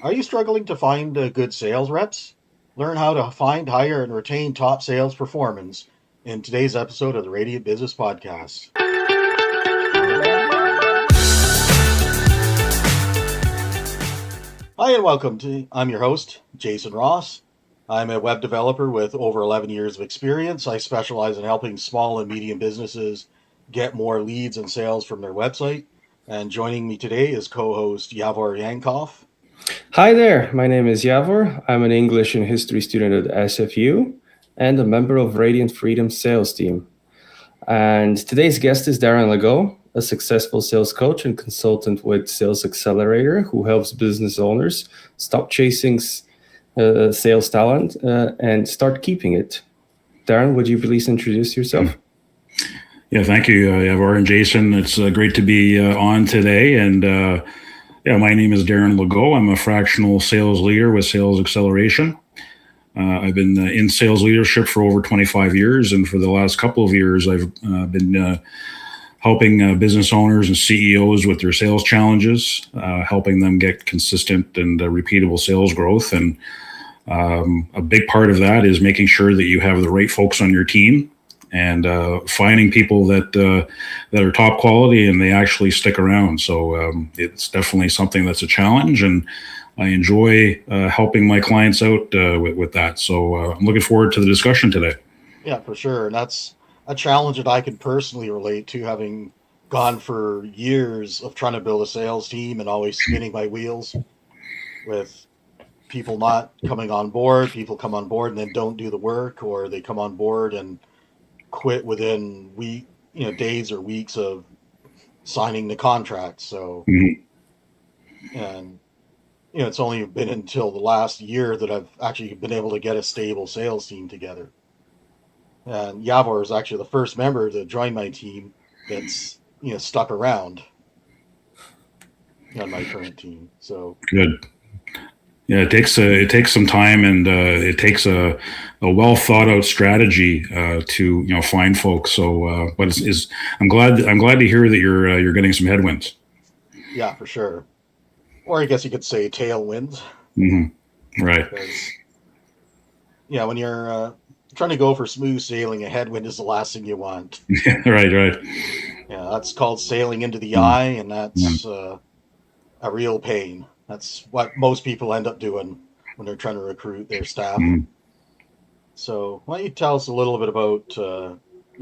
Are you struggling to find good sales reps? Learn how to find, hire, and retain top sales performers in today's episode of the Radiant Business Podcast. Hi, and welcome to. I'm your host, Jason Ross. I'm a web developer with over 11 years of experience. I specialize in helping small and medium businesses get more leads and sales from their website. And joining me today is co host Yavor Yankov. Hi there, my name is Yavor. I'm an English and history student at SFU and a member of Radiant Freedom sales team. And today's guest is Darren Legault, a successful sales coach and consultant with Sales Accelerator who helps business owners stop chasing sales talent and start keeping it. Darren, would you please introduce yourself? Yeah, thank you, Yavor and Jason. It's great to be on today. And my name is Darren Legault. I'm a fractional sales leader with Sales Acceleration. I've been in sales leadership for over 25 years. And for the last couple of years, I've been helping business owners and CEOs with their sales challenges, helping them get consistent and repeatable sales growth. And a big part of that is making sure that you have the right folks on your team and finding people that are top quality and they actually stick around. So it's definitely something that's a challenge, and I enjoy helping my clients out with that. So I'm looking forward to the discussion today. Yeah, for sure. And that's a challenge that I can personally relate to, having gone for years of trying to build a sales team and always spinning my wheels with people not coming on board. People come on board and then don't do the work, or they come on board and quit within days or weeks of signing the contract. So, and it's only been until the last year that I've actually been able to get a stable sales team together. And Yavor is actually the first member to join my team that's stuck around on my current team. So good. Yeah, it takes some time, and it takes a well thought out strategy to find folks. So, but I'm glad to hear that you're getting some headwinds. Yeah, for sure. Or I guess you could say tailwinds. Mm-hmm. Right. Because when you're trying to go for smooth sailing, a headwind is the last thing you want. Right. Yeah, that's called sailing into the eye, and that's a real pain. That's what most people end up doing when they're trying to recruit their staff. So why don't you tell us a little bit about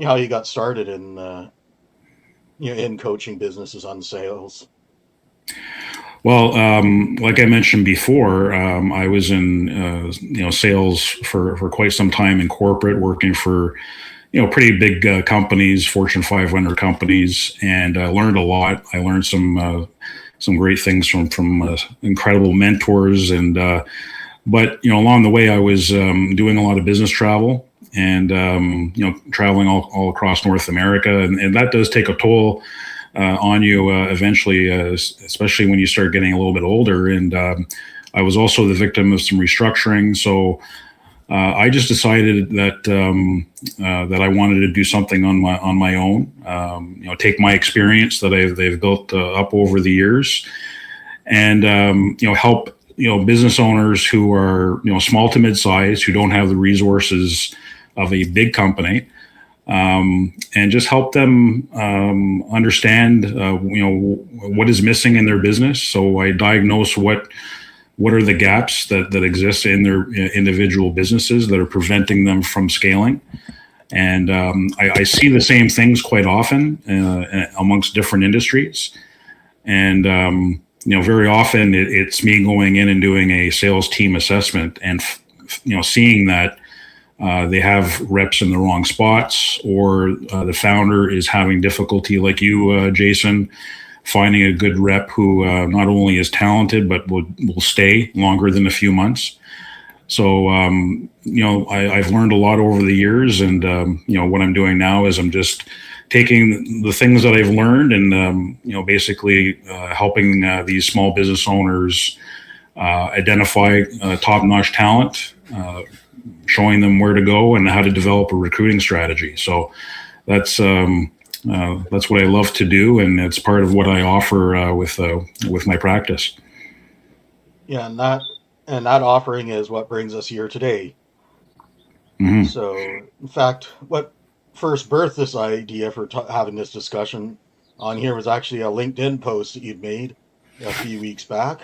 how you got started in coaching businesses on sales? Well, like I mentioned before, I was in sales for quite some time in corporate, working for pretty big companies, Fortune 500 companies, and I learned a lot. I learned some great things from incredible mentors, and but along the way I was doing a lot of business travel and traveling all across North America, and that does take a toll on you eventually, especially when you start getting a little bit older. And I was also the victim of some restructuring, so I just decided that that I wanted to do something on my own. Take my experience that they've built up over the years, and help business owners who are small to mid-size, who don't have the resources of a big company, and just help them understand what is missing in their business. So I diagnose what are the gaps that exist in their individual businesses that are preventing them from scaling. And I see the same things quite often amongst different industries. And, very often it's me going in and doing a sales team assessment and, seeing that they have reps in the wrong spots, or the founder is having difficulty, like you, Jason, finding a good rep who not only is talented, but will stay longer than a few months. So, I've learned a lot over the years, and, what I'm doing now is I'm just taking the things that I've learned and, basically helping these small business owners identify top-notch talent, showing them where to go and how to develop a recruiting strategy. So that's what I love to do, and it's part of what I offer with my practice. Yeah, and that offering is what brings us here today. Hmm. So, in fact, what first birthed this idea for having this discussion on here was actually a LinkedIn post that you'd made a few weeks back,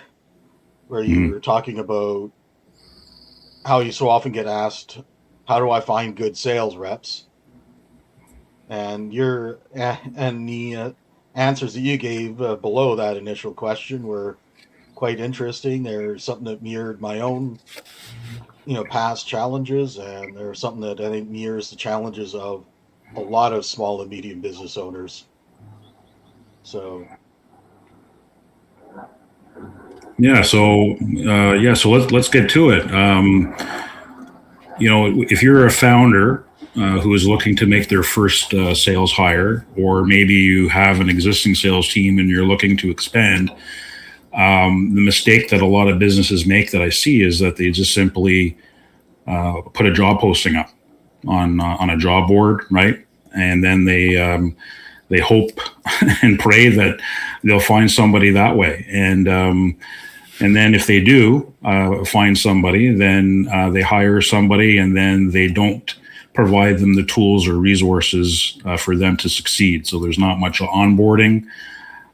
where you Hmm. were talking about how you so often get asked, "How do I find good sales reps?" And the answers that you gave below that initial question were quite interesting. They're something that mirrored my own, past challenges, and they're something that I think mirrors the challenges of a lot of small and medium business owners. So, Yeah. So So let's get to it. If you're a founder who is looking to make their first sales hire, or maybe you have an existing sales team and you're looking to expand, the mistake that a lot of businesses make that I see is that they just simply put a job posting up on a job board, right? And then they hope and pray that they'll find somebody that way. And then if they do find somebody, then they hire somebody, and then they don't provide them the tools or resources for them to succeed. So there's not much onboarding.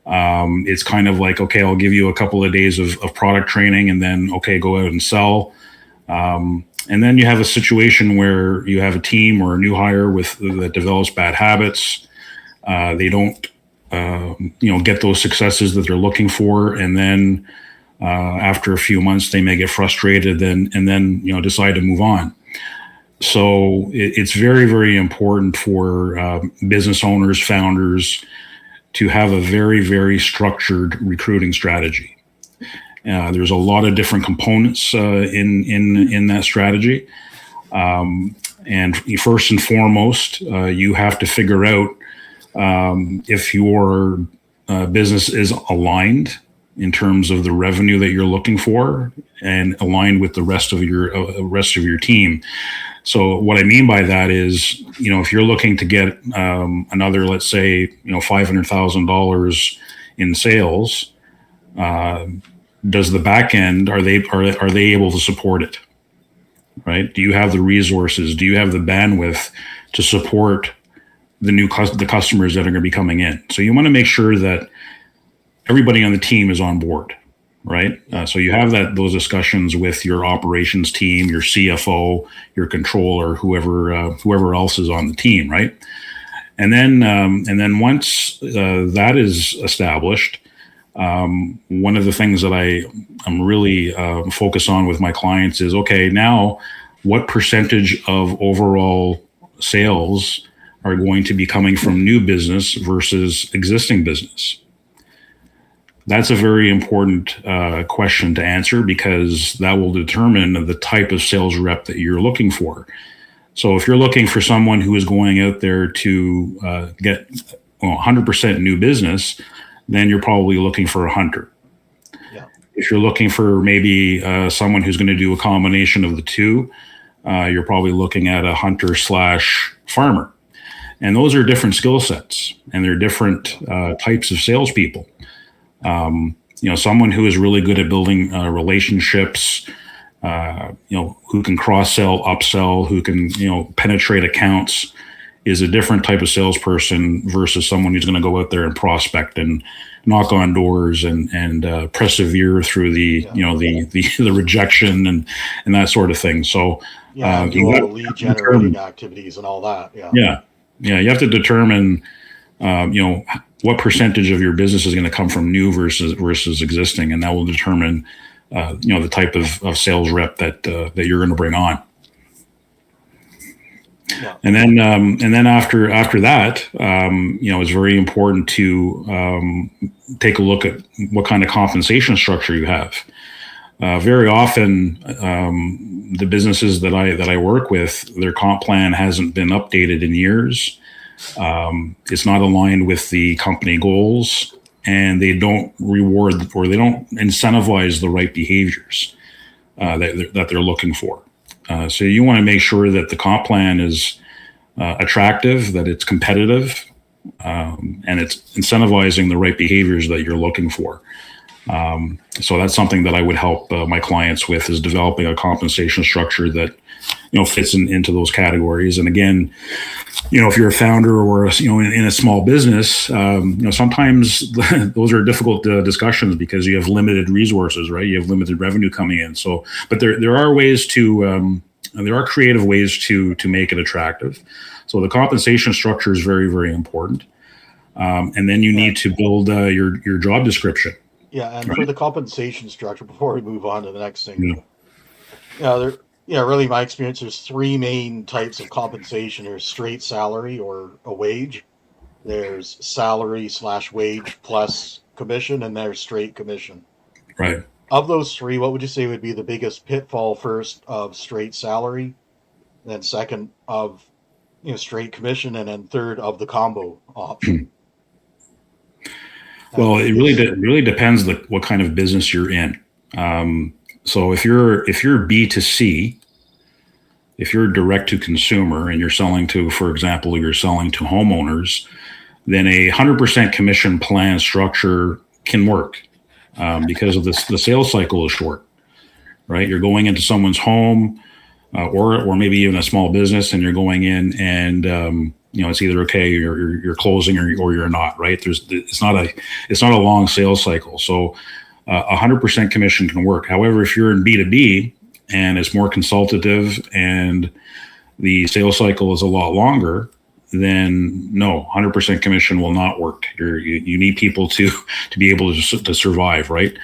It's kind of like, okay, I'll give you a couple of days of product training, and then, okay, go out and sell. And then you have a situation where you have a team or a new hire that develops bad habits. They don't, get those successes that they're looking for, and then after a few months, they may get frustrated and then decide to move on. So it's very, very important for business owners, founders, to have a very, very structured recruiting strategy. There's a lot of different components in that strategy, and first and foremost, you have to figure out if your business is aligned in terms of the revenue that you're looking for, and aligned with the rest of your team. So what I mean by that is, if you're looking to get another, let's say, $500,000 in sales, does the back end, are they able to support it? Right? Do you have the resources? Do you have the bandwidth to support the customers that are going to be coming in? So you want to make sure that everybody on the team is on board, right? So you have those discussions with your operations team, your CFO, your controller, whoever else is on the team, right? And then once that is established, one of the things that I'm really focused on with my clients is, okay, now what percentage of overall sales are going to be coming from new business versus existing business? That's a very important question to answer, because that will determine the type of sales rep that you're looking for. So if you're looking for someone who is going out there to get 100% new business, then you're probably looking for a hunter. yeah, If you're looking for maybe someone who's going to do a combination of the two, you're probably looking at a hunter / farmer. And those are different skill sets, and they're different types of salespeople. Someone who is really good at building relationships, who can cross-sell, upsell, who can, penetrate accounts, is a different type of salesperson versus someone who's going to go out there and prospect and knock on doors and persevere through the, the rejection and that sort of thing. So do all the lead generating activities and all that. Yeah. You have to determine, what percentage of your business is going to come from new versus existing, and that will determine, the type of sales rep that you're going to bring on. Yeah. And then after that, it's very important to take a look at what kind of compensation structure you have. Very often, the businesses that I work with, their comp plan hasn't been updated in years. It's not aligned with the company goals, and they don't reward or they don't incentivize the right behaviors that they're looking for. So you want to make sure that the comp plan is attractive, that it's competitive, and it's incentivizing the right behaviors that you're looking for. So that's something that I would help my clients with, is developing a compensation structure that fits into those categories. And again, if you're a founder or in a small business, sometimes those are difficult discussions because you have limited resources, right? You have limited revenue coming in. So, but there are ways to there are creative ways to make it attractive. So the compensation structure is very, very important. And then you need to build your job description. Yeah, and for the compensation structure, before we move on to the next thing, really my experience, there's three main types of compensation. There's straight salary or a wage. There's salary/wage plus commission, and there's straight commission. Right. Of those three, what would you say would be the biggest pitfall? First of straight salary, then second of straight commission, and then third of the combo option. Well, it really depends what kind of business you're in. So if you're B2C, if you're direct to consumer and you're selling to, for example, you're selling to homeowners, then a 100% commission plan structure can work because of the sales cycle is short, right? You're going into someone's home or maybe even a small business, and you're going in and it's either okay you're closing or you're not, right? It's not a long sales cycle. So 100% commission can work. However, if you're in B2B and it's more consultative and the sales cycle is a lot longer, then no, 100% commission will not work. You need people to be able to survive, right?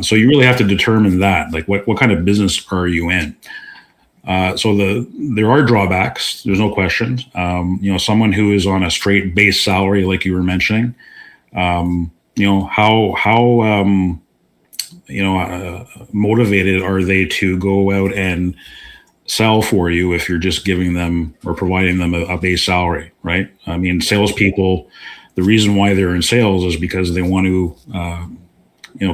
So you really have to determine that, like what kind of business are you in? So there are drawbacks. There's no question. Someone who is on a straight base salary, like you were mentioning, how motivated are they to go out and sell for you if you're just giving them or providing them a base salary, right? I mean, salespeople, the reason why they're in sales is because they want to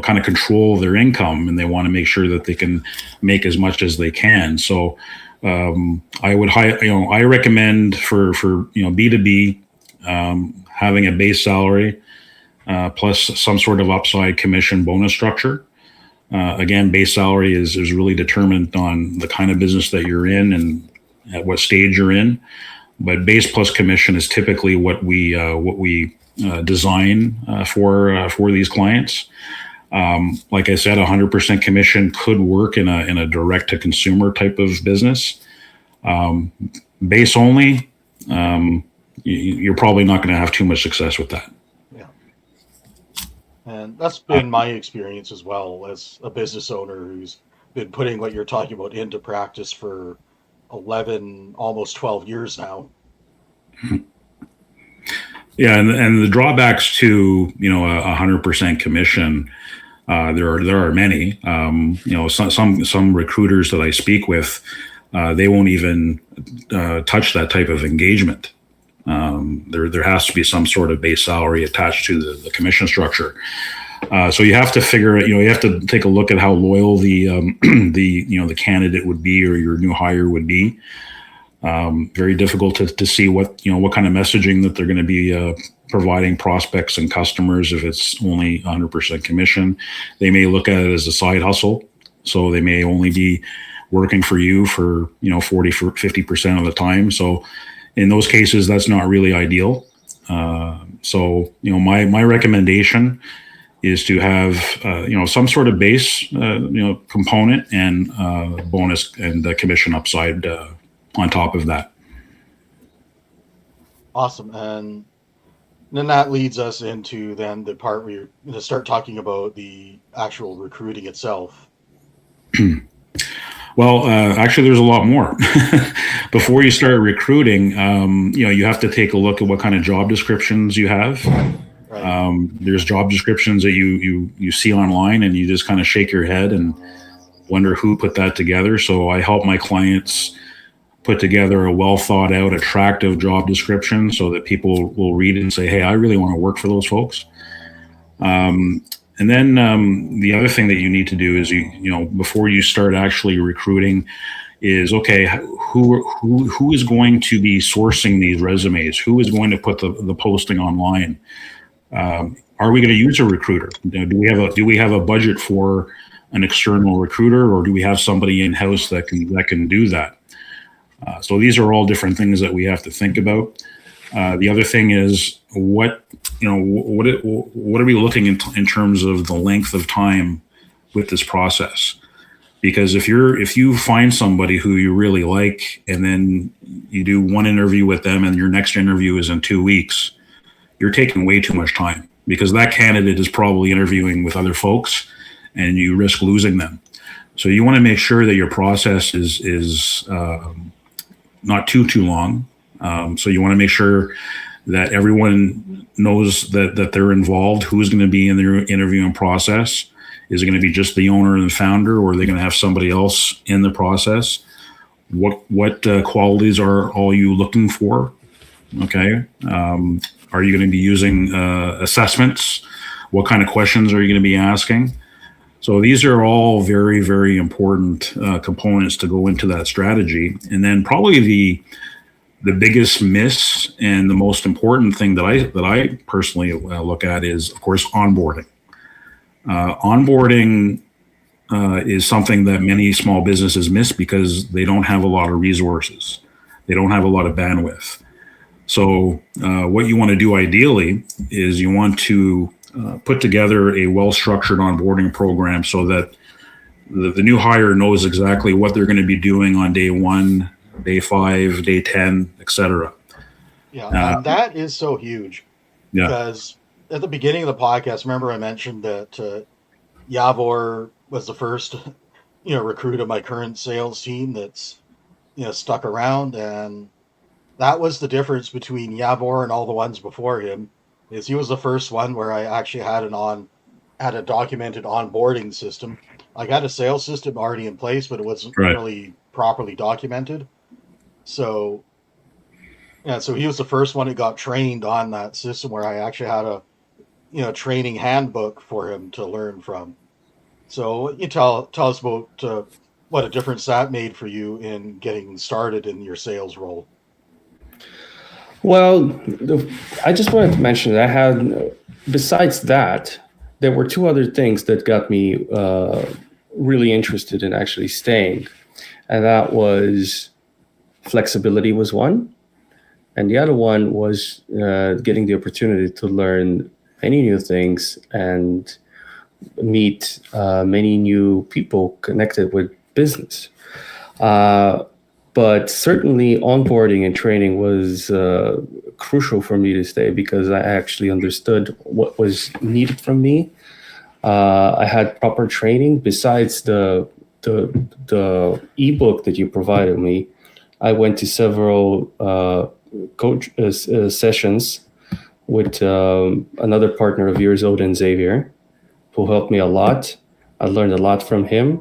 kind of control their income, and they want to make sure that they can make as much as they can. So I recommend for B2B having a base salary plus some sort of upside commission bonus structure. Again, base salary is really determined on the kind of business that you're in and at what stage you're in. But base plus commission is typically what we design for these clients. Like I said, 100% commission could work in a direct to consumer type of business. Base only, you're probably not going to have too much success with that. Yeah, and that's been my experience as well as a business owner who's been putting what you're talking about into practice for 11, almost 12 years now. Yeah, and the drawbacks to 100% commission, there are many. Some recruiters that I speak with, they won't even touch that type of engagement. There has to be some sort of base salary attached to the commission structure. So you have to figure it. You have to take a look at how loyal the candidate would be or your new hire would be. Very difficult to see what kind of messaging that they're going to be providing prospects and customers if it's only 100% commission. They may look at it as a side hustle, so they may only be working for you for 40-50% of the time. So in those cases, that's not really ideal. So my recommendation is to have some sort of base component and bonus and the commission upside on top of that. Awesome. And then that leads us into then the part where you're going to start talking about the actual recruiting itself. Well, actually, there's a lot more. Before you start recruiting, you have to take a look at what kind of job descriptions you have. Right. There's job descriptions that you see online, and you just kind of shake your head and wonder who put that together. So I help my clients put together a well thought out, attractive job description so that people will read it and say, hey, I really want to work for those folks. And then the other thing that you need to do is before you start actually recruiting is, okay, who is going to be sourcing these resumes? Who is going to put the posting online? Are we going to use a recruiter? Do we have a budget for an external recruiter, or do we have somebody in house that can do that? So these are all different things that we have to think about. The other thing is what are we looking in terms of the length of time with this process? Because if you find somebody who you really like and then you do one interview with them and your next interview is in 2 weeks, you're taking way too much time, because that candidate is probably interviewing with other folks and you risk losing them. So you want to make sure that your process is not too long. So you want to make sure that everyone knows that they're involved, who's going to be in their interviewing process. Is it going to be just the owner and the founder, or are they going to have somebody else in the process? What qualities are all you looking for? Okay. Are you going to be using assessments? What kind of questions are you going to be asking? So these are all very, very important components to go into that strategy. And then probably the biggest miss and the most important thing that I personally look at is, of course, onboarding. Onboarding is something that many small businesses miss because they don't have a lot of resources. They don't have a lot of bandwidth. So what you want to do ideally is you want to put together a well-structured onboarding program so that the new hire knows exactly what they're going to be doing on day 1, day 5, day 10, etc. Yeah, and that is so huge. Yeah. Because at the beginning of the podcast, remember I mentioned that Yavor was the first, recruit of my current sales team that's, stuck around, and that was the difference between Yavor and all the ones before him. Is he was the first one where I actually had a documented onboarding system. I got a sales system already in place, but it wasn't really properly documented. So, so he was the first one who got trained on that system, where I actually had a training handbook for him to learn from. So you tell us about what a difference that made for you in getting started in your sales role. Well, I just wanted to mention that I had, besides that, there were 2 other things that got me really interested in actually staying. And that was flexibility was one. And the other one was getting the opportunity to learn many new things and meet many new people connected with business. But certainly onboarding and training was crucial for me to stay, because I actually understood what was needed from me. I had proper training. Besides the ebook that you provided me, I went to several coach sessions with another partner of yours, Odin Xavier, who helped me a lot. I learned a lot from him.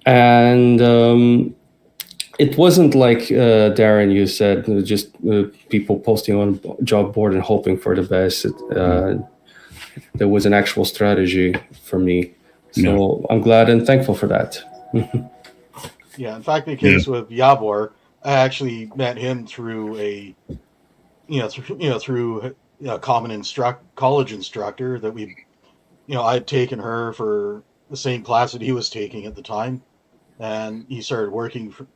And it wasn't like, Darren, you said, just people posting on job board and hoping for the best. There was an actual strategy for me. So I'm glad and thankful for that. Yeah, in fact, the case with Yavor, I actually met him through a common college instructor that I'd taken her for the same class that he was taking at the time, and he started working for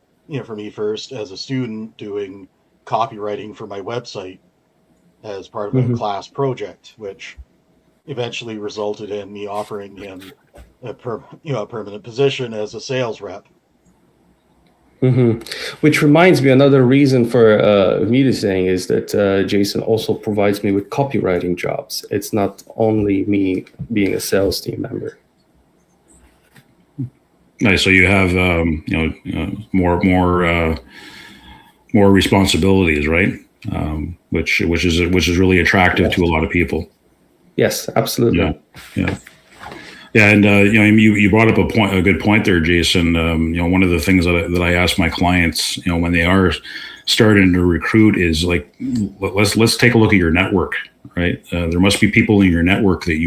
me first as a student, doing copywriting for my website as part of a class project, which eventually resulted in me offering him a permanent position as a sales rep. Which reminds me, another reason for me to saying is that Jason also provides me with copywriting jobs. It's not only me being a sales team member. Nice. So you have more responsibilities, right? Which is really attractive to a lot of people. Yes, absolutely. Yeah, and you brought up a good point there, Jason. One of the things that I ask my clients, when they are starting to recruit, is like, let's take a look at your network, right? There must be people in your network that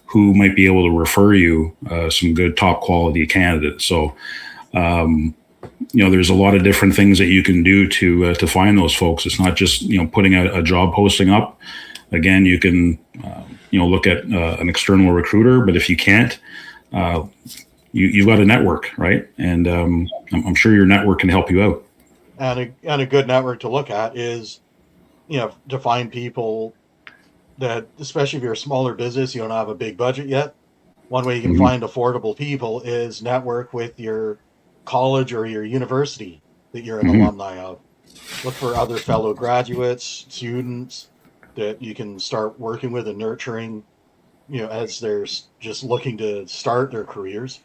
who might be able to refer you some good top quality candidates. So, there's a lot of different things that you can do to find those folks. It's not just putting a job posting up. again, you can look at an external recruiter, but if you can't, you've got a network, right? And I'm sure your network can help you out. And a good network to look at is, to find people that, especially if you're a smaller business, you don't have a big budget yet. One way you can Mm-hmm. find affordable people is network with your college or your university that you're an Mm-hmm. alumni of. Look for other fellow graduates, students that you can start working with and nurturing, as they're just looking to start their careers.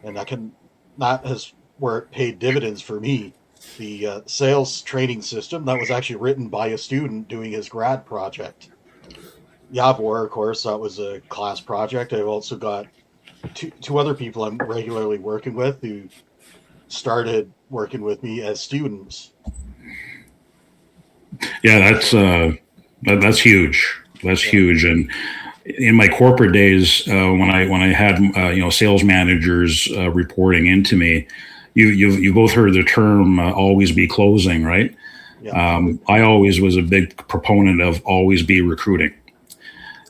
And that has where it paid dividends for me. The sales training system that was actually written by a student doing his grad project. Yavor, of course, that was a class project. I've also got two other people I'm regularly working with who started working with me as students. Yeah, that's huge. That's huge. And in my corporate days, when I had sales managers reporting into me, you both heard the term always be closing, right? Yeah. I always was a big proponent of always be recruiting.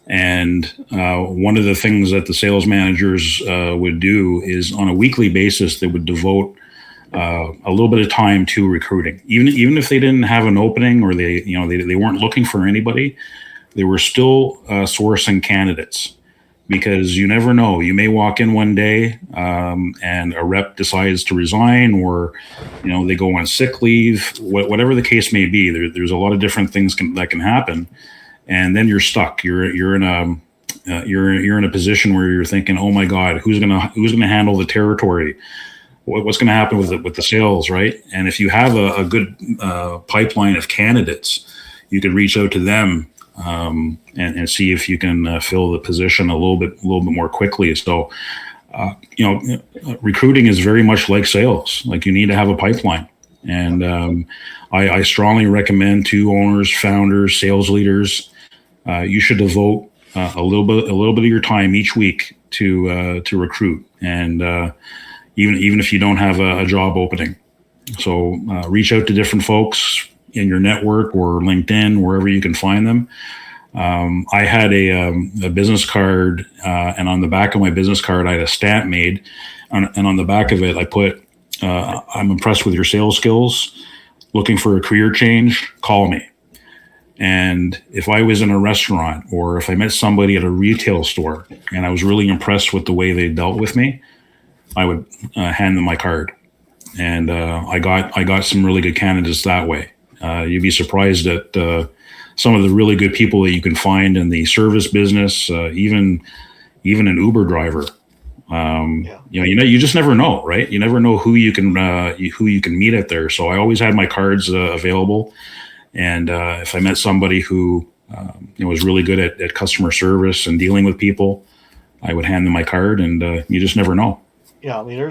And one of the things that the sales managers would do is on a weekly basis, they would devote a little bit of time to recruiting, even if they didn't have an opening or they weren't looking for anybody, they were still sourcing candidates, because you never know. You may walk in one day and a rep decides to resign, or they go on sick leave, whatever the case may be. There's a lot of different things that can happen, and then you're stuck. You're in a position where you're thinking, oh my God, who's gonna handle the territory? What's going to happen with the sales, right? And if you have a good pipeline of candidates, you can reach out to them and see if you can fill the position a little bit more quickly. So, recruiting is very much like sales. Like, you need to have a pipeline, and I strongly recommend to owners, founders, sales leaders, you should devote a little bit of your time each week to recruit, and even if you don't have a job opening. So reach out to different folks in your network or LinkedIn, wherever you can find them. I had a business card, and on the back of my business card, I had a stamp made, and on the back of it, I put, I'm impressed with your sales skills. Looking for a career change, call me. And if I was in a restaurant, or if I met somebody at a retail store and I was really impressed with the way they dealt with me, I would hand them my card, and I got some really good candidates that way. You'd be surprised at some of the really good people that you can find in the service business, even an Uber driver. You just never know, right? You never know who you can meet out there. So I always had my cards available, and if I met somebody who was really good at customer service and dealing with people, I would hand them my card, and you just never know. Yeah, I mean, your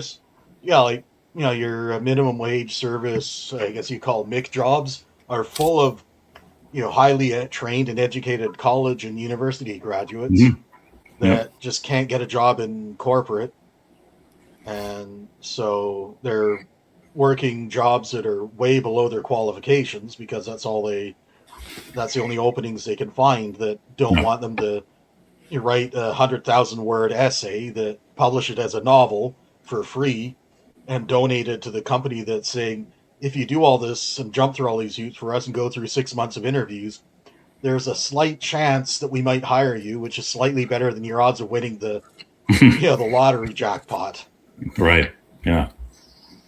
minimum wage service, I guess you call MIC jobs, are full of, highly trained and educated college and university graduates that just can't get a job in corporate. And so they're working jobs that are way below their qualifications, because that's the only openings they can find, that don't want them to write 100,000-word essay, that publish it as a novel for free and donate it to the company that's saying, if you do all this and jump through all these hoops for us and go through 6 months of interviews, there's a slight chance that we might hire you, which is slightly better than your odds of winning the the lottery jackpot. Right. Yeah.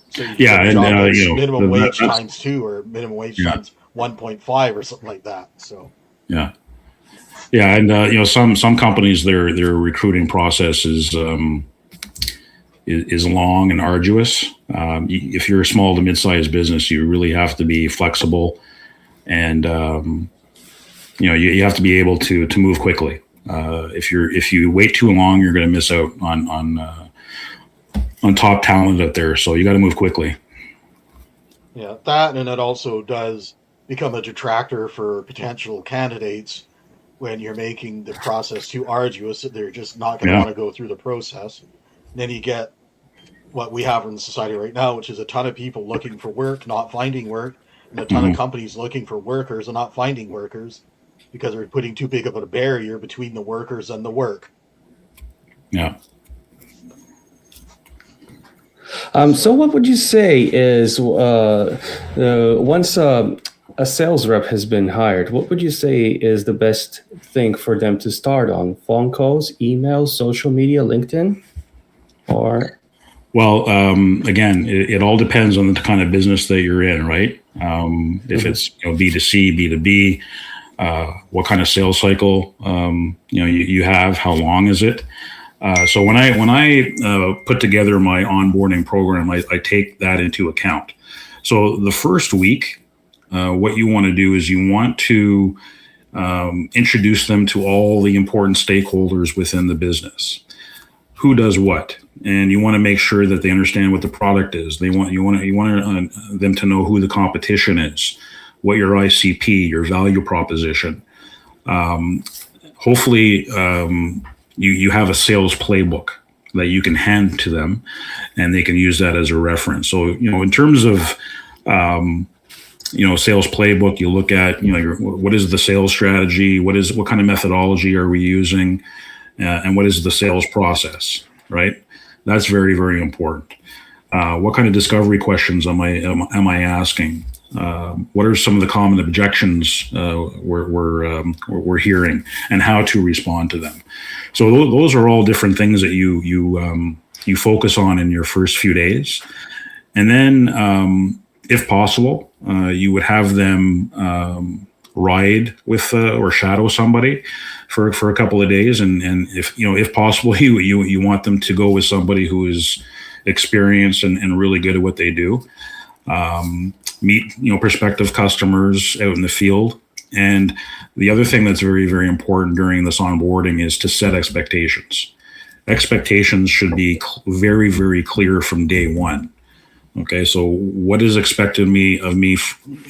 So you get a job that's minimum wage that's, times 2, or minimum wage times 1.5 or something like that. So yeah. Yeah, and some companies, their recruiting process is long and arduous. If you're a small to mid-sized business, you really have to be flexible, and you have to be able to move quickly. If you wait too long, you're going to miss out on top talent out there. So you got to move quickly. Yeah, that, and it also does become a detractor for potential candidates when you're making the process too arduous, that they're just not going to want to go through the process. And then you get what we have in society right now, which is a ton of people looking for work, not finding work, and a ton of companies looking for workers and not finding workers. because we're putting too big of a barrier between the workers and the work. Yeah. So what would you say is once a sales rep has been hired, what would you say is the best thing for them to start on? Phone calls, emails, social media, LinkedIn, or? Well, again, it all depends on the kind of business that you're in, right? If it's B2C, B2B, what kind of sales cycle you have, how long is it? So when I put together my onboarding program, I take that into account. So the first week, what you want to do is you want to introduce them to all the important stakeholders within the business. Who does what, and you want to make sure that they understand what the product is. You want them to know who the competition is, what your ICP, your value proposition. Hopefully, you have a sales playbook that you can hand to them, and they can use that as a reference. So in terms of sales playbook, you look at what is the sales strategy, what kind of methodology are we using. And what is the sales process, right? That's very, very important. What kind of discovery questions am I asking? What are some of the common objections we're hearing, and how to respond to them? So those are all different things that you focus on in your first few days, and then if possible, you would have them ride with or shadow somebody for a couple of days, and if possible, you want them to go with somebody who is experienced and really good at what they do. Meet prospective customers out in the field. And the other thing that's very, very important during this onboarding is to set expectations. Expectations should be very, very clear from day one. Okay, so what is expected of me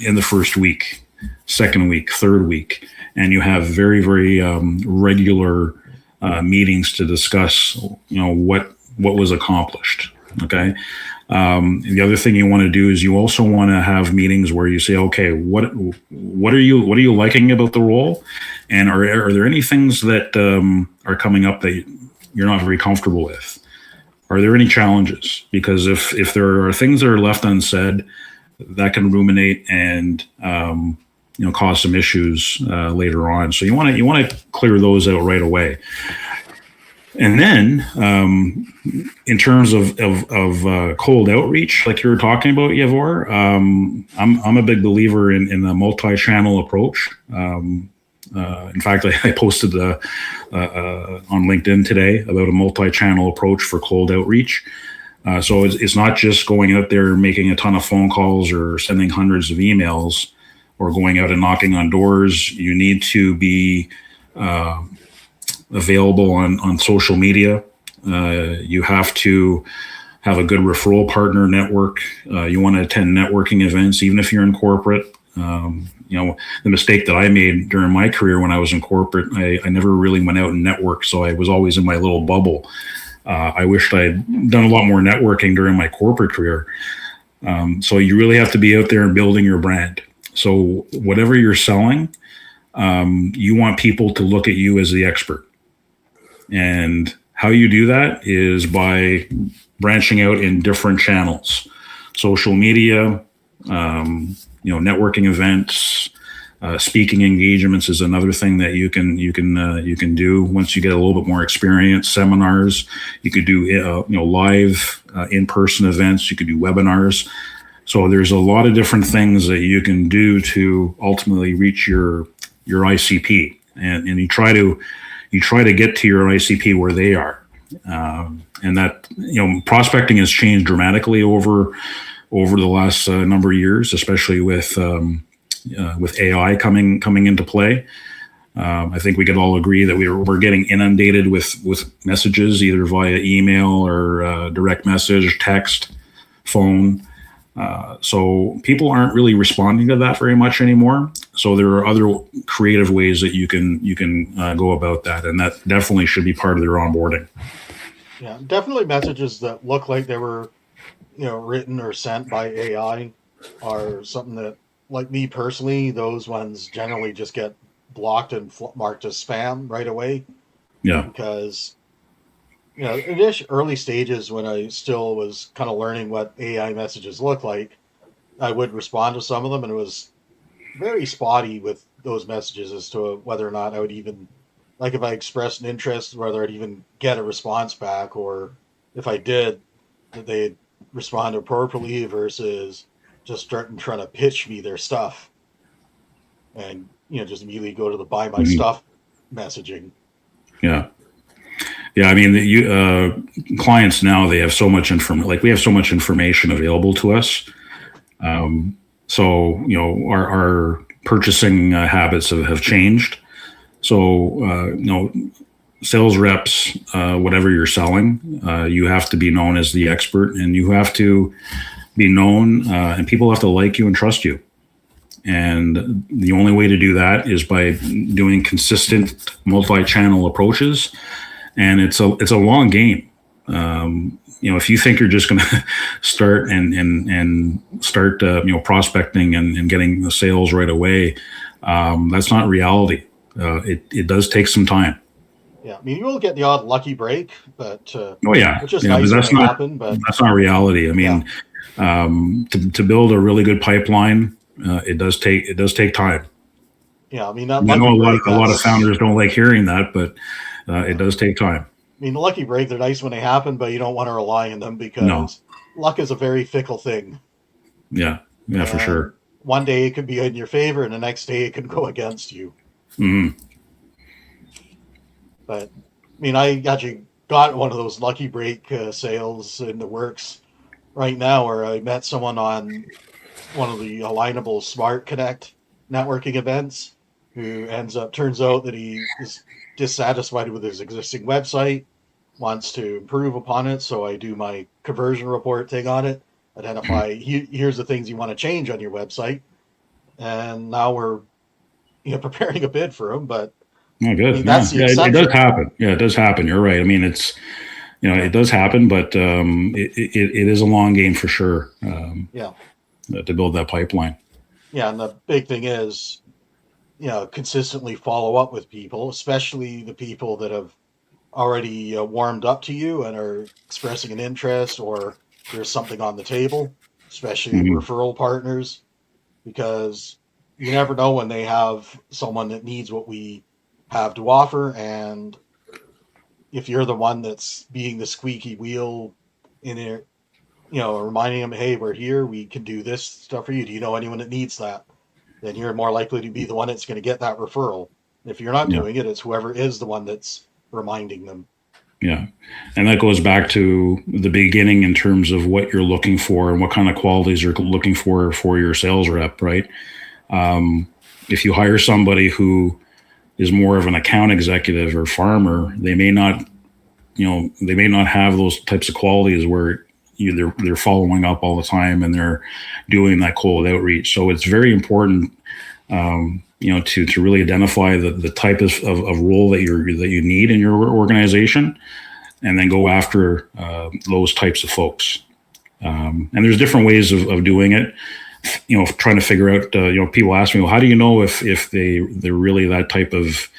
in the first week, second week, third week, and you have very, very regular meetings to discuss, what was accomplished. Okay. The other thing you want to do is you also want to have meetings where you say, okay, what are you liking about the role, and are there any things that are coming up that you're not very comfortable with? Are there any challenges? Because if there are things that are left unsaid, that can ruminate and cause some issues later on. So you want to clear those out right away. And then, in terms of cold outreach, like you were talking about, Yavor, I'm a big believer in the multi-channel approach. In fact, I posted on LinkedIn today about a multi-channel approach for cold outreach. So it's not just going out there making a ton of phone calls or sending hundreds of emails or going out and knocking on doors. You need to be available on social media. You have to have a good referral partner network. You want to attend networking events, even if you're in corporate. The mistake that I made during my career when I was in corporate, I never really went out and networked, so I was always in my little bubble. I wished I'd done a lot more networking during my corporate career. So you really have to be out there and building your brand. So whatever you're selling, you want people to look at you as the expert. And how you do that is by branching out in different channels, social media, networking events, speaking engagements is another thing that you can do once you get a little bit more experience. Seminars, you could do live in-person events. You could do webinars. So there's a lot of different things that you can do to ultimately reach your ICP, and you try to get to your ICP where they are, and that prospecting has changed dramatically over the last number of years, especially with AI coming into play. I think we could all agree that we're getting inundated with messages either via email or direct message, text, phone. So people aren't really responding to that very much anymore. So there are other creative ways that you can go about that, and that definitely should be part of their onboarding. Yeah, definitely messages that look like they were, written or sent by AI are something that, like me personally, those ones generally just get blocked and marked as spam right away. Yeah. Because, in the early stages when I still was kind of learning what AI messages look like, I would respond to some of them, and it was very spotty with those messages as to whether or not I would even, like, if I expressed an interest, whether I'd even get a response back, or if I did, that they'd respond appropriately versus just starting trying to pitch me their stuff and, just immediately go to the buy my Mhm. stuff messaging. Yeah. Yeah, I mean, clients now, they have so much information. Like, we have so much information available to us. So our purchasing habits have changed. So sales reps, whatever you're selling, you have to be known as the expert, and you have to be known, and people have to like you and trust you. And the only way to do that is by doing consistent multi-channel approaches. And it's a long game. If you think you're just going to start and start prospecting and getting the sales right away, that's not reality. It does take some time. Yeah, I mean, you will get the odd lucky break, but Oh yeah, it's just yeah, nice but when they happen. But that's not reality. I mean, yeah, to build a really good pipeline, it does take time. yeah, I mean, that And I know lucky break. a lot of That's, founders don't like hearing that, but it yeah. does take time. I mean, the lucky break, they're nice when they happen, but you don't want to rely on them No, because luck is a very fickle thing. yeah, yeah, for And sure. one day it could be in your favor, and the next day it can go against you. Hmm. But I mean, I actually got one of those lucky break sales in the works right now, where I met someone on one of the Alignable Smart Connect networking events who turns out that he is dissatisfied with his existing website, wants to improve upon it. So I do my conversion report thing on it, identify here's the things you want to change on your website, and now we're preparing a bid for him. But Oh, I good. mean, Yeah, that's the yeah, it does exception. happen. Yeah, it does happen. You're right. I mean, it Yeah, does happen, but it is a long game for sure, yeah, to build that pipeline. yeah. And the big thing is, consistently follow up with people, especially the people that have already warmed up to you and are expressing an interest, or there's something on the table, especially Hmm. referral partners, because you never know when they have someone that needs what we have to offer. And if you're the one that's being the squeaky wheel in it, reminding them, hey, we're here, we can do this stuff for you. Do you know anyone that needs that? Then you're more likely to be the one that's going to get that referral. If you're not Yeah, doing it, it's whoever is the one that's reminding them. yeah, and that goes back to the beginning in terms of what you're looking for and what kind of qualities you're looking for your sales rep, right? If you hire somebody who is more of an account executive or farmer, they may not have those types of qualities where they're following up all the time and they're doing that cold outreach. So it's very important, to really identify the type of role that you need in your organization, and then go after those types of folks. And there's different ways of doing it. Trying to figure out. People ask me, well, how do you know if they're really that type of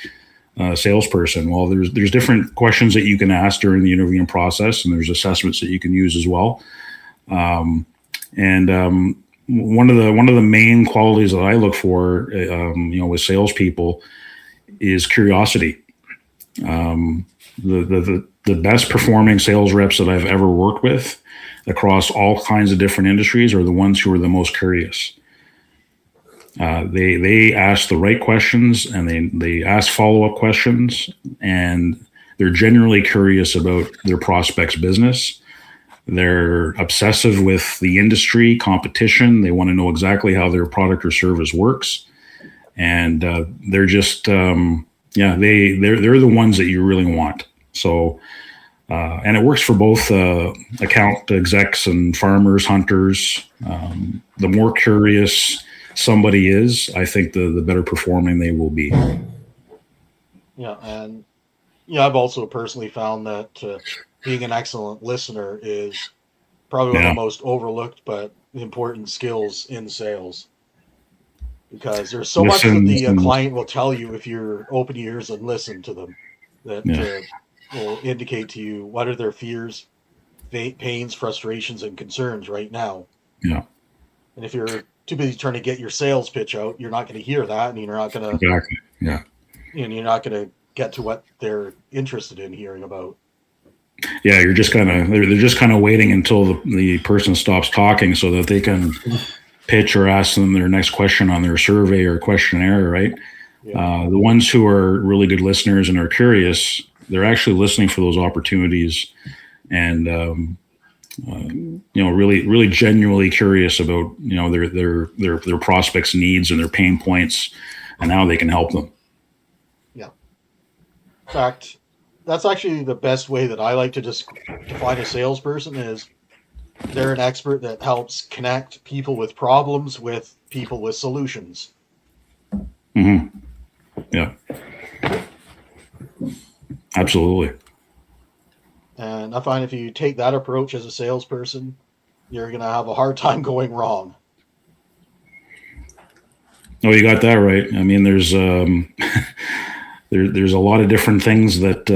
salesperson? Well, there's different questions that you can ask during the interviewing process, and there's assessments that you can use as well. And one of the main qualities that I look for, with salespeople, is curiosity. The best performing sales reps that I've ever worked with across all kinds of different industries are the ones who are the most curious. They ask the right questions, and they ask follow-up questions, and they're genuinely curious about their prospect's business. They're obsessive with the industry, competition. They want to know exactly how their product or service works, and they're just they're the ones that you really want. So. And it works for both account execs and farmers, hunters. The more curious somebody is, I think the better performing they will be. Yeah, and I've also personally found that being an excellent listener is probably one of Yeah, the most overlooked but important skills in sales. because there's so much that Listen, the listen. client will tell you if you're open ears and listen to them, that Yeah. will indicate to you what are their fears, pains, frustrations, and concerns right now. Yeah. And if you're too busy trying to get your sales pitch out, you're not going to hear that, and you're not going to, Exactly. Yeah. you're not going to get to what they're interested in hearing about. Yeah. You're just kind of they're just kind of waiting until the person stops talking so that they can pitch or ask them their next question on their survey or questionnaire, right? Yeah. The ones who are really good listeners and are curious, they're actually listening for those opportunities and really really genuinely curious about their prospects' needs and their pain points and how they can help them. Yeah. In fact, that's actually the best way that I like to just define a salesperson is they're an expert that helps connect people with problems with people with solutions. Mm-hmm. Yeah, absolutely. And I find if you take that approach as a salesperson, you're going to have a hard time going wrong. Oh, you got that right. I mean, there's there's a lot of different things that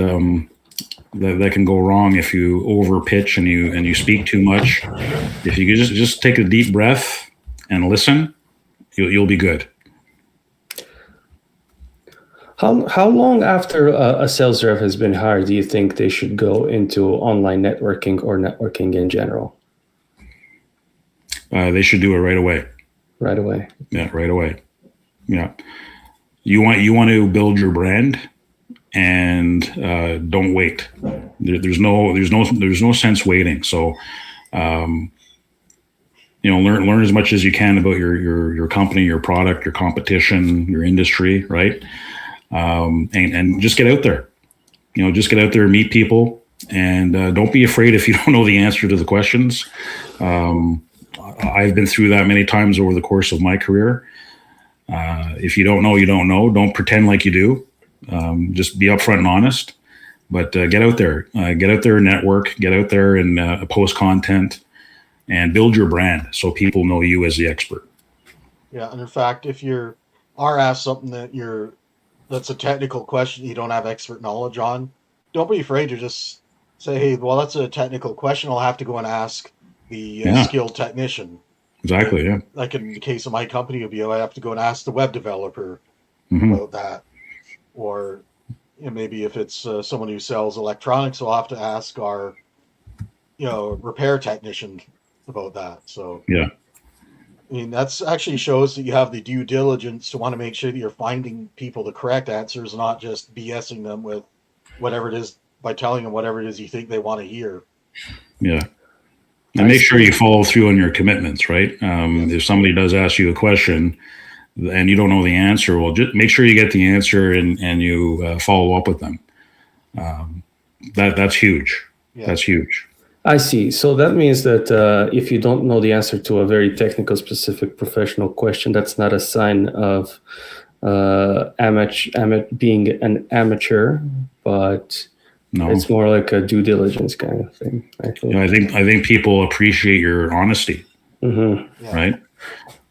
that can go wrong if you over pitch and you speak too much. If you could just take a deep breath and listen, you'll be good. How long after a sales rep has been hired do you think they should go into online networking or networking in general? They should do it right away. Right away. Yeah, right away. Yeah, you want to build your brand, and don't wait. There's no sense waiting. So, learn as much as you can about your company, your product, your competition, your industry, right? And just get out there. Just get out there and meet people, and don't be afraid if you don't know the answer to the questions. I've been through that many times over the course of my career. If you don't know, you don't know. Don't pretend like you do. Just be upfront and honest. But get out there. Get out there and network. Get out there and post content and build your brand so people know you as the expert. Yeah, and in fact, if you are asked something that's a technical question you don't have expert knowledge on, don't be afraid to just say, hey, well, that's a technical question. I'll have to go and ask the skilled technician. Exactly, yeah. Like in the case of my company, I have to go and ask the web developer about that. Or maybe if it's someone who sells electronics, I'll have to ask our repair technician about that. So yeah, I mean, that's actually shows that you have the due diligence to want to make sure that you're finding people the correct answers, not just BSing them with whatever it is by telling them whatever it is you think they want to hear. Yeah. And make sure you follow through on your commitments, right? If somebody does ask you a question and you don't know the answer, well, just make sure you get the answer and you follow up with them. That's huge. Yeah. That's huge. I see. So that means that if you don't know the answer to a very technical, specific, professional question, that's not a sign of being an amateur, but no. It's more like a due diligence kind of thing. I think. I think people appreciate your honesty, right?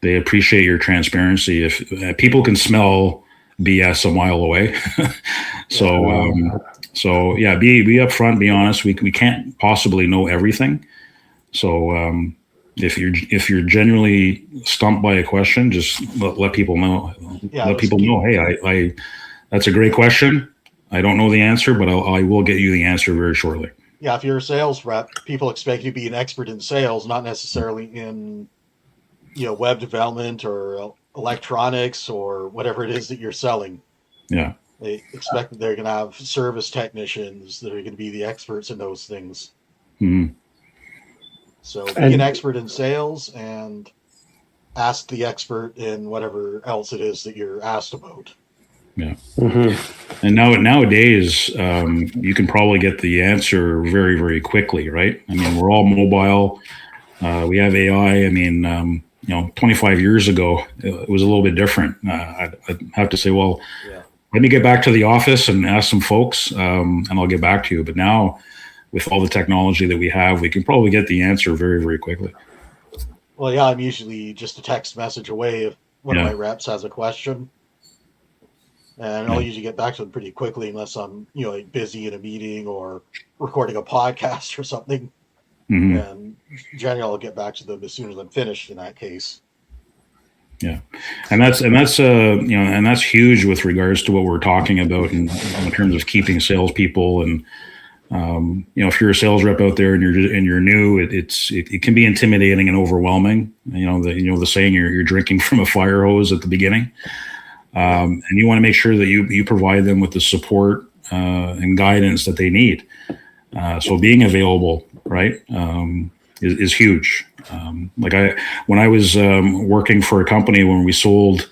They appreciate your transparency. If people can smell BS a mile away, so be upfront, be honest. We can't possibly know everything, so if you're genuinely stumped by a question, just let people know. Let people know, hey, I that's a great question. I don't know the answer, but I will get you the answer very shortly. Yeah, if you're a sales rep, people expect you to be an expert in sales, not necessarily in web development or electronics or whatever it is that you're selling. Yeah. They expect that they're going to have service technicians that are going to be the experts in those things. Mm-hmm. So be an expert in sales and ask the expert in whatever else it is that you're asked about. Yeah. Mm-hmm. And nowadays, you can probably get the answer very, very quickly, right? I mean, we're all mobile. We have AI. I mean, 25 years ago, it was a little bit different. I'd have to say, well, let me get back to the office and ask some folks, and I'll get back to you. But now, with all the technology that we have, we can probably get the answer very, very quickly. Well, yeah, I'm usually just a text message away. one of my reps has a question, and I'll usually get back to them pretty quickly unless I'm, like busy in a meeting or recording a podcast or something. Mm-hmm. And generally I'll get back to them as soon as I'm finished in that case. Yeah, and that's and that's huge with regards to what we're talking about in terms of keeping salespeople. And if you're a sales rep out there and you're new, it can be intimidating and overwhelming. The saying, you're drinking from a fire hose at the beginning, and you want to make sure that you provide them with the support and guidance that they need. So being available, right, is huge. When I was working for a company when we sold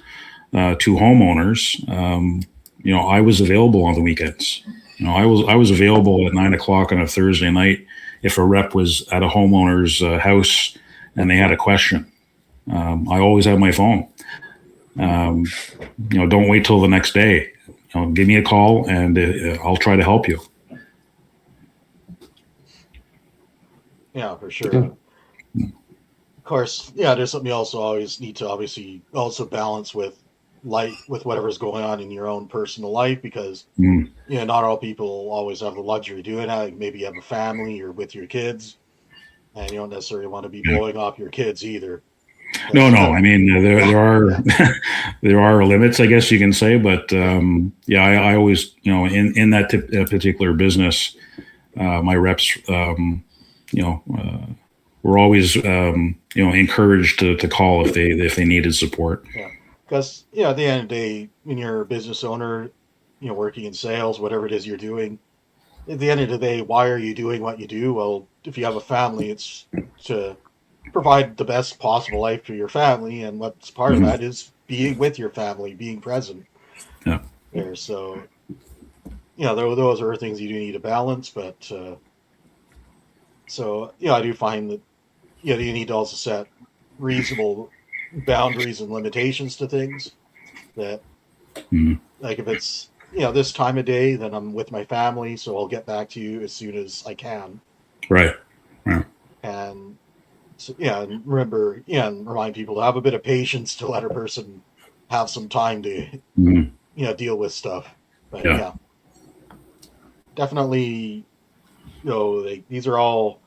to homeowners, I was available on the weekends. I was available at 9 o'clock on a Thursday night if a rep was at a homeowner's house and they had a question. I always have my phone. Don't wait till the next day. Give me a call and I'll try to help you. Yeah, for sure. Of course, there's something you also always need to obviously also balance with whatever's going on in your own personal life, because not all people always have the luxury of doing that. Maybe you have a family, you're with your kids, and you don't necessarily want to be blowing off your kids either. No. I mean, there are there are limits, I guess you can say, but I always, in that particular business, my reps, we're always, encouraged to call if they needed support. Yeah, because at the end of the day, when you're a business owner, working in sales, whatever it is you're doing, at the end of the day, why are you doing what you do? Well, if you have a family, it's to provide the best possible life for your family, and what's part of that is being with your family, being present. Yeah. There, so those are things you do need to balance, but I do find that you need to also set reasonable boundaries and limitations to things. That like if it's this time of day, then I'm with my family, so I'll get back to you as soon as I can. Right. Yeah. And so, and remember, and remind people to have a bit of patience to let a person have some time to deal with stuff. But definitely, these are all,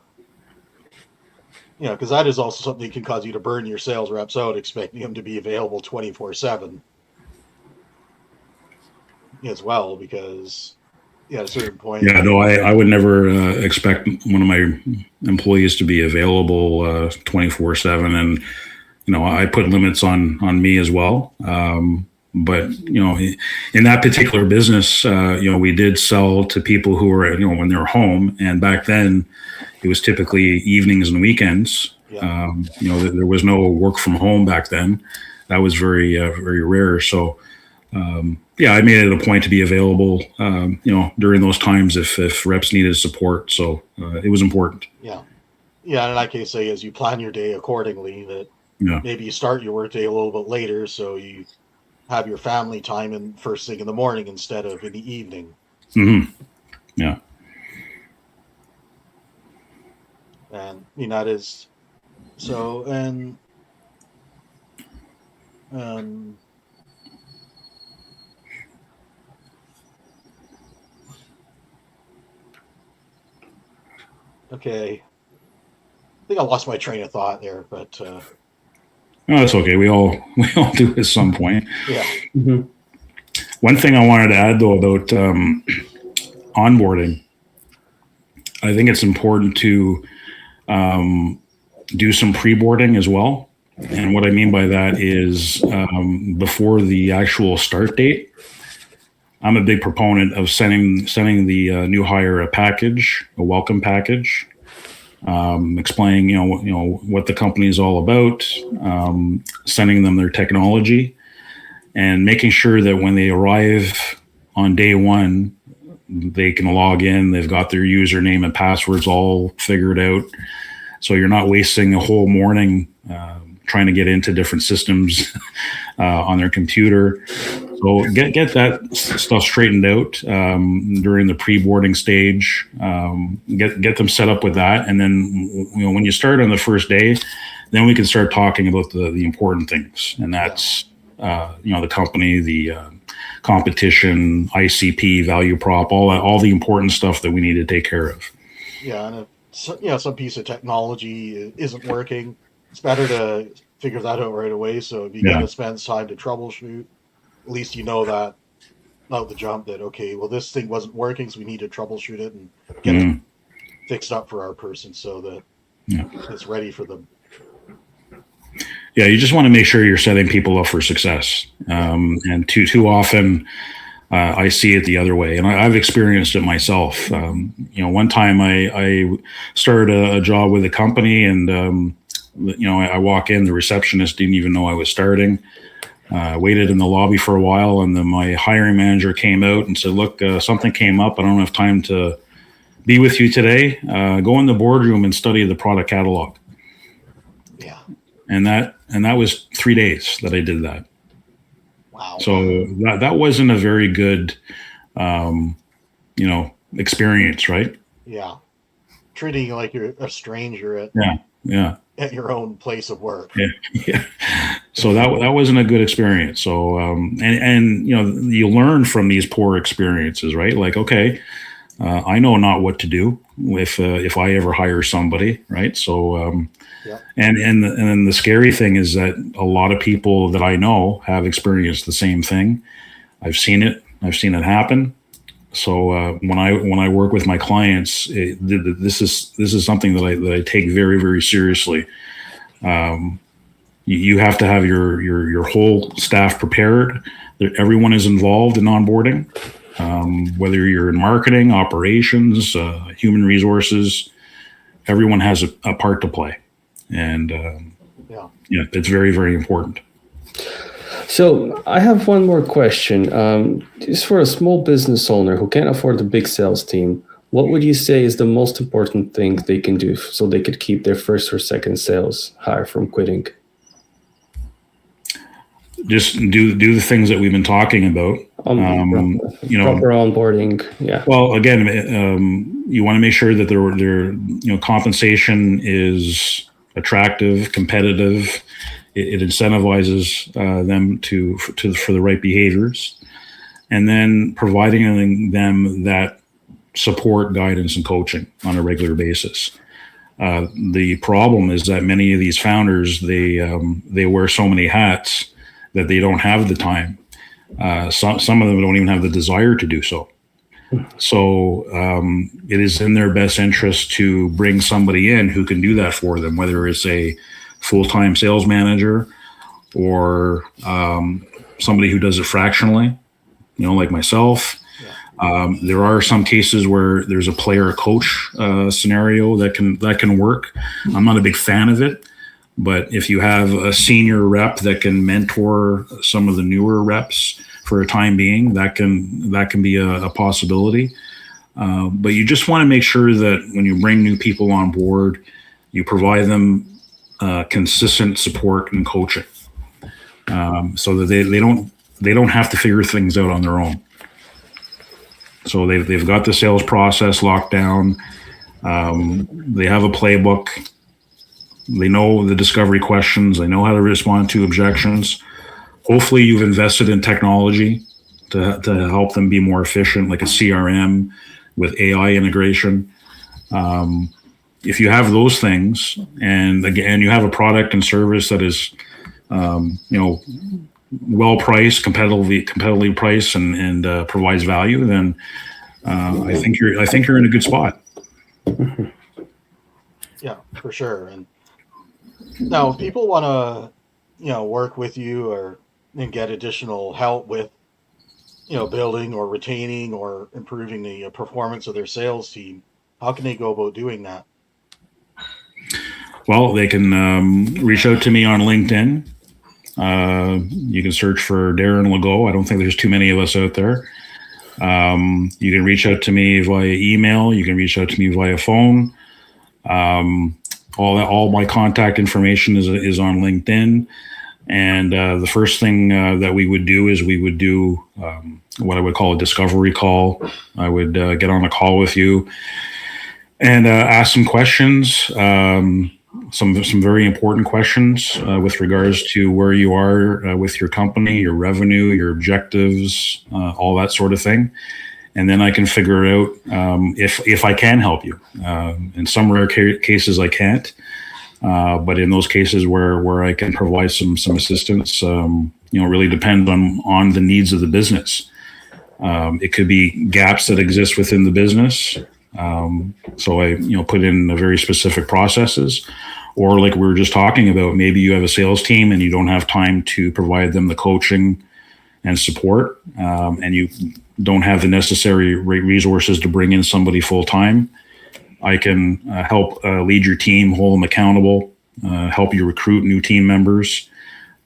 because that is also something that can cause you to burn your sales reps out, expecting them to be available 24/7 as well, because at a certain point. Yeah, no, I would never expect one of my employees to be available 24/7, and I put limits on me as well. But in that particular business, we did sell to people who were when they're home, and back then it was typically evenings and weekends. Yeah. There was no work from home back then. That was very very rare. So. I made it a point to be available, during those times if reps needed support. So it was important. Yeah. Yeah. And like I say, as you plan your day accordingly, that maybe you start your work day a little bit later, so you have your family time in first thing in the morning instead of in the evening. Mm-hmm. Yeah. And that is so. And okay, I think I lost my train of thought there, but no, that's okay. We all do at some point. Yeah. Mm-hmm. One thing I wanted to add though about onboarding, I think it's important to do some pre-boarding as well. And what I mean by that is before the actual start date, I'm a big proponent of sending the new hire a welcome package, explaining what the company is all about, sending them their technology, and making sure that when they arrive on day one, they can log in. They've got their username and passwords all figured out, so you're not wasting a whole morning trying to get into different systems on their computer. So get that stuff straightened out during the pre-boarding stage. Get them set up with that, and then when you start on the first day, then we can start talking about the important things, and that's the company, the competition, ICP, value prop, all the important stuff that we need to take care of. Yeah, and if some piece of technology isn't working, it's better to figure that out right away. So if you got to spend time to troubleshoot, at least you know that out the jump that, okay, well, this thing wasn't working, so we need to troubleshoot it and get it fixed up for our person so that it's ready for them. Yeah, you just want to make sure you're setting people up for success. And too often, I see it the other way, and I've experienced it myself. One time I started a job with a company, and I walk in, the receptionist didn't even know I was starting. Waited in the lobby for a while, and then my hiring manager came out and said, "Look, something came up. I don't have time to be with you today. Go in the boardroom and study the product catalog." Yeah, and that was 3 days that I did that. Wow. So that wasn't a very good, experience, right? Yeah, treating you like you're a stranger at your own place of work. Yeah. So that wasn't a good experience. So and you learn from these poor experiences, right? Like, okay, I know not what to do if I ever hire somebody, right? So and then the scary thing is that a lot of people that I know have experienced the same thing. I've seen it happen. So when I work with my clients, this is something that I take very, very seriously. You have to have your whole staff prepared. Everyone is involved in onboarding, whether you're in marketing, operations, human resources. Everyone has a part to play, and it's very, very important. So I have one more question. Just for a small business owner who can't afford a big sales team, what would you say is the most important thing they can do so they could keep their first or second sales hire from quitting? Just do the things that we've been talking about. Proper onboarding. Yeah. Well, again, you want to make sure that their compensation is attractive, competitive. It incentivizes them for the right behaviors, and then providing them that support, guidance, and coaching on a regular basis. The problem is that many of these founders they wear so many hats that they don't have the time. Some of them don't even have the desire to do so. So it is in their best interest to bring somebody in who can do that for them, whether it's a full-time sales manager or somebody who does it fractionally, like myself. There are some cases where there's a player coach scenario that can work. I'm not a big fan of it, but if you have a senior rep that can mentor some of the newer reps for a time being, that can be a possibility. But you just want to make sure that when you bring new people on board, you provide them consistent support and coaching, so that they don't have to figure things out on their own. So they've got the sales process locked down. They have a playbook. They know the discovery questions. They know how to respond to objections. Hopefully, you've invested in technology to help them be more efficient, like a CRM with AI integration. If you have those things, and again, you have a product and service that is, well priced, competitively priced, and provides value, then I think you're in a good spot. Yeah, for sure. And now, if people want to, work with you and get additional help with, building or retaining or improving the performance of their sales team, how can they go about doing that? Well, they can reach out to me on LinkedIn. You can search for Darren Legault. I don't think there's too many of us out there. You can reach out to me via email. You can reach out to me via phone. All my contact information is on LinkedIn. And the first thing that we would do is we would do what I would call a discovery call. I would get on a call with you and ask some questions. some very important questions with regards to where you are with your company, your revenue, your objectives, all that sort of thing. And then I can figure out if I can help you. In some rare cases, I can't. But in those cases where I can provide some assistance, really depends on the needs of the business. It could be gaps that exist within the business. So I put in very specific processes, or like we were just talking about, maybe you have a sales team and you don't have time to provide them the coaching and support, and you don't have the necessary resources to bring in somebody full time. I can help lead your team, hold them accountable, help you recruit new team members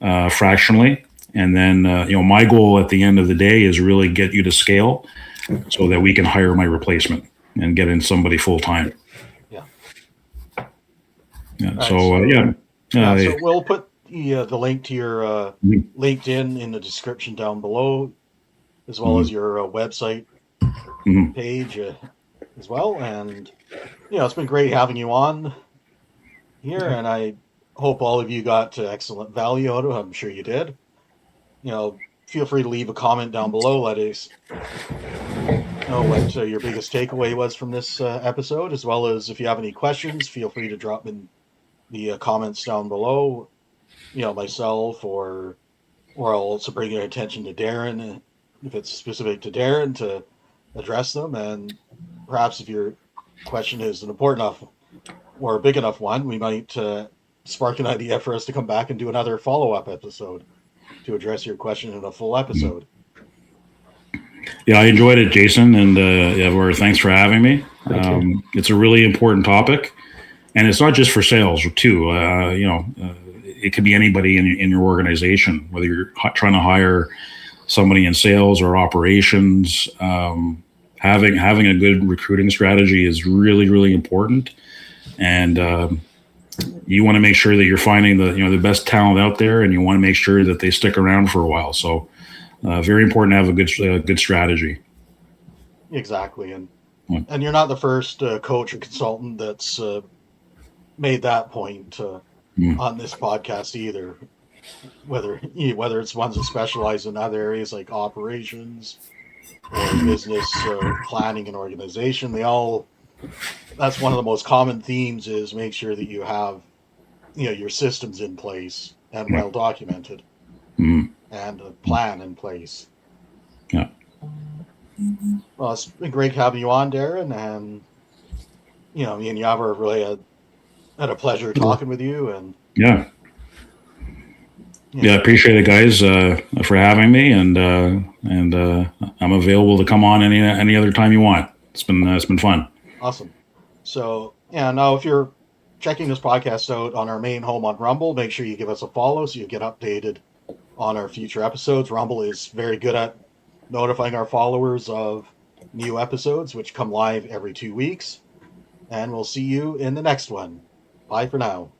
fractionally. And then, my goal at the end of the day is really get you to scale so that we can hire my replacement and get in somebody full time. Yeah. Yeah. Right, So we'll put the link to your LinkedIn in the description down below, as well as your website page as well. And it's been great having you on here, and I hope all of you got excellent value out of it. I'm sure you did. Feel free to leave a comment down below. Let us know what your biggest takeaway was from this episode, as well as if you have any questions, feel free to drop in the comments down below. Myself or I'll also bring your attention to Darren if it's specific to Darren to address them. And perhaps if your question is an important enough or a big enough one, we might spark an idea for us to come back and do another follow-up episode to address your question in a full episode. Yeah, I enjoyed it, Jason, and thanks for having me. It's a really important topic, and it's not just for sales too. It could be anybody in your organization, whether you're trying to hire somebody in sales or operations. Having a good recruiting strategy is really, really important, and you want to make sure that you're finding the best talent out there, and you want to make sure that they stick around for a while. So, very important to have a good strategy. Exactly, and you're not the first coach or consultant that's made that point on this podcast either. Whether it's ones that specialize in other areas like operations or business planning and organization, that's one of the most common themes is make sure that you have your systems in place and well documented and a plan in place. Yeah. Well, it's been great having you on, Darren, and me and Yavor really had a pleasure talking with you. And yeah, appreciate it, guys, for having me, and I'm available to come on any other time you want. It's been fun. Awesome. So now if you're checking this podcast out on our main home on Rumble, make sure you give us a follow so you get updated on our future episodes. Rumble is very good at notifying our followers of new episodes, which come live every 2 weeks. And we'll see you in the next one. Bye for now.